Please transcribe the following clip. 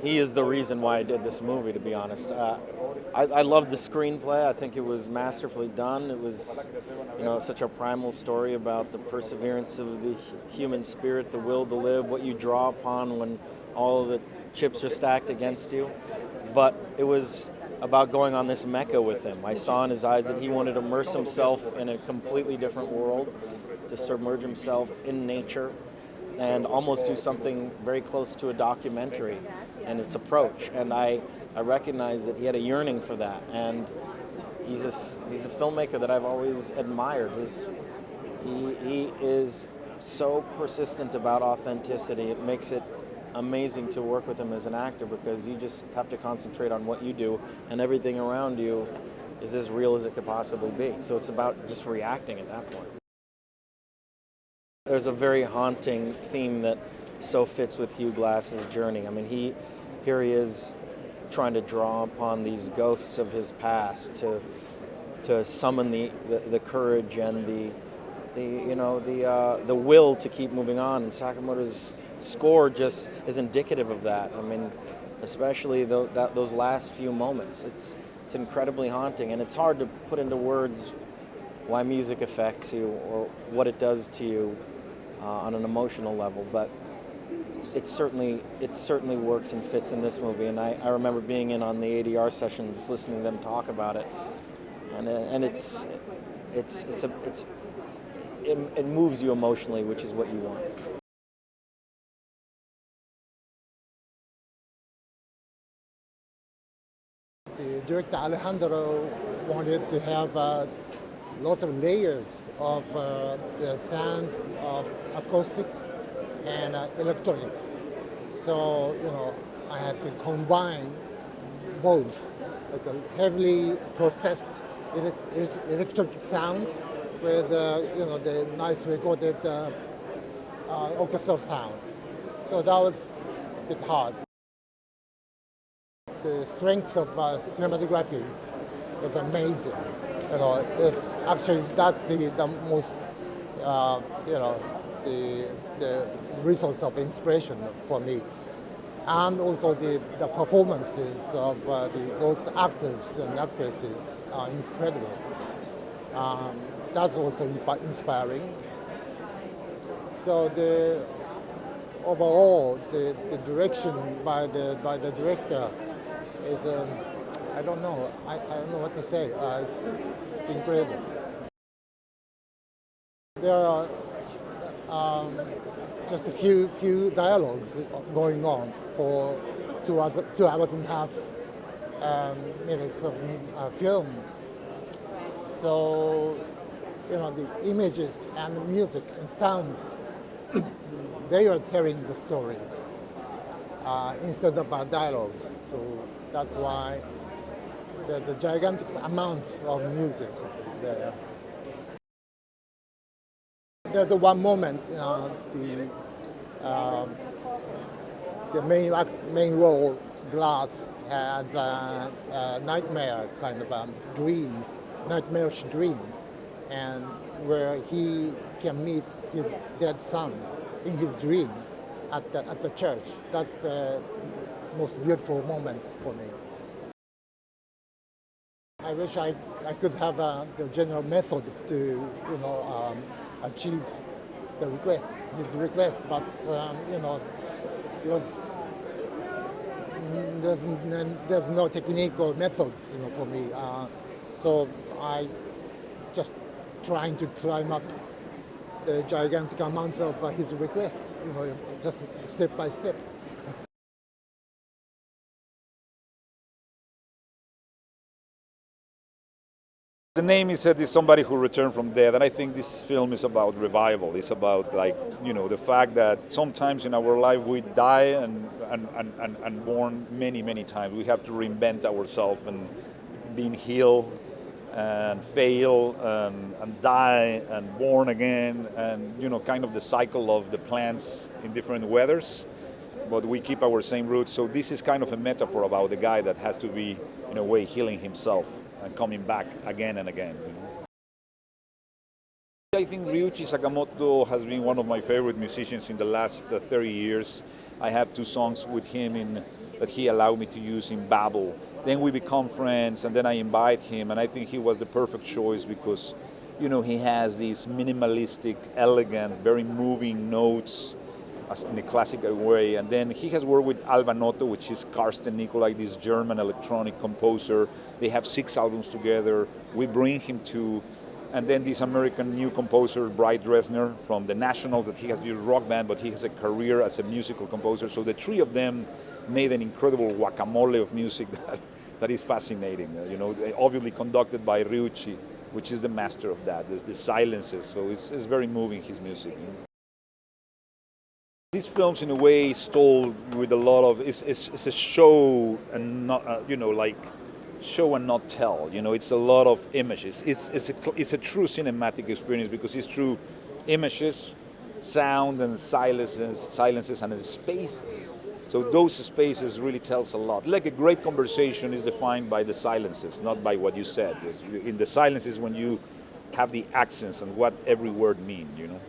He is the reason why I did this movie, to be honest. I love the screenplay. I think it was masterfully done. It was, such a primal story about the perseverance of the human spirit, the will to live, what you draw upon when all the chips are stacked against you. But it was about going on this Mecca with him. I saw in his eyes that he wanted to immerse himself in a completely different world, to submerge himself in nature, and almost do something very close to a documentary in its approach. And I recognize that he had a yearning for that. And he's a filmmaker that I've always admired. He is so persistent about authenticity. It makes it amazing to work with him as an actor, because you just have to concentrate on what you do, and everything around you is as real as it could possibly be. So it's about just reacting at that point. There's a very haunting theme that so fits with Hugh Glass's journey. I mean, here he is trying to draw upon these ghosts of his past to summon the courage and the will to keep moving on. And Sakamoto's score just is indicative of that. I mean, especially those last few moments. It's incredibly haunting, and it's hard to put into words why music affects you or what it does to you on an emotional level, but it certainly works and fits in this movie. And I remember being in on the ADR session, just listening to them talk about it, and it moves you emotionally, which is what you want. The director Alejandro wanted to have lots of layers of the sounds of acoustics and electronics. So, I had to combine both, like a heavily processed electric sounds with, the nice recorded orchestral sounds. So that was a bit hard. The strength of cinematography was amazing. It's actually, that's the most, the resource of inspiration for me. And also the performances of those actors and actresses are incredible. That's also inspiring. So overall, the direction by the director is, I don't know what to say. It's incredible. There are just a few dialogues going on for 2 hours and a half minutes of film. So, the images and the music and sounds, they are telling the story instead of dialogues. So that's why there's a gigantic amount of music there. There's one moment, the main role, Glass, has a nightmare kind of a dream, nightmarish dream, and where he can meet his dead son in his dream at the church. That's the most beautiful moment for me. I wish I could have the general method to achieve his request, but it was there's no technique or methods for me. So I just trying to climb up the gigantic amounts of his requests, just step by step. The name is said is somebody who returned from death, and I think this film is about revival. It's about the fact that sometimes in our life we die and born many times. We have to reinvent ourselves and being healed and fail and die and born again, and kind of the cycle of the plants in different weathers. But we keep our same roots. So this is kind of a metaphor about the guy that has to be, in a way, healing himself and coming back again and again. I think Ryuichi Sakamoto has been one of my favorite musicians in the last 30 years. I have 2 songs with him that he allowed me to use in Babel. Then we become friends, and then I invite him, and I think he was the perfect choice because, you know, he has these minimalistic, elegant, very moving notes in a classical way. And then he has worked with Alba Noto, which is Karsten Nicolai, this German electronic composer. They have 6 albums together. We bring him to. And then this American new composer, Bright Dresner, from the Nationals, that he has used rock band, but he has a career as a musical composer. So the 3 of them made an incredible guacamole of music that is fascinating. You know, obviously conducted by Ryuichi, which is the master of that, the silences. So it's very moving, his music. You know? These films, in a way, is told with a lot of, it's a show and not, you know, like, show and not tell. You know, it's a lot of images. It's a true cinematic experience because it's through images, sound and silences and spaces. So those spaces really tells a lot. Like a great conversation is defined by the silences, not by what you said. In the silences when you have the accents and what every word means, you know.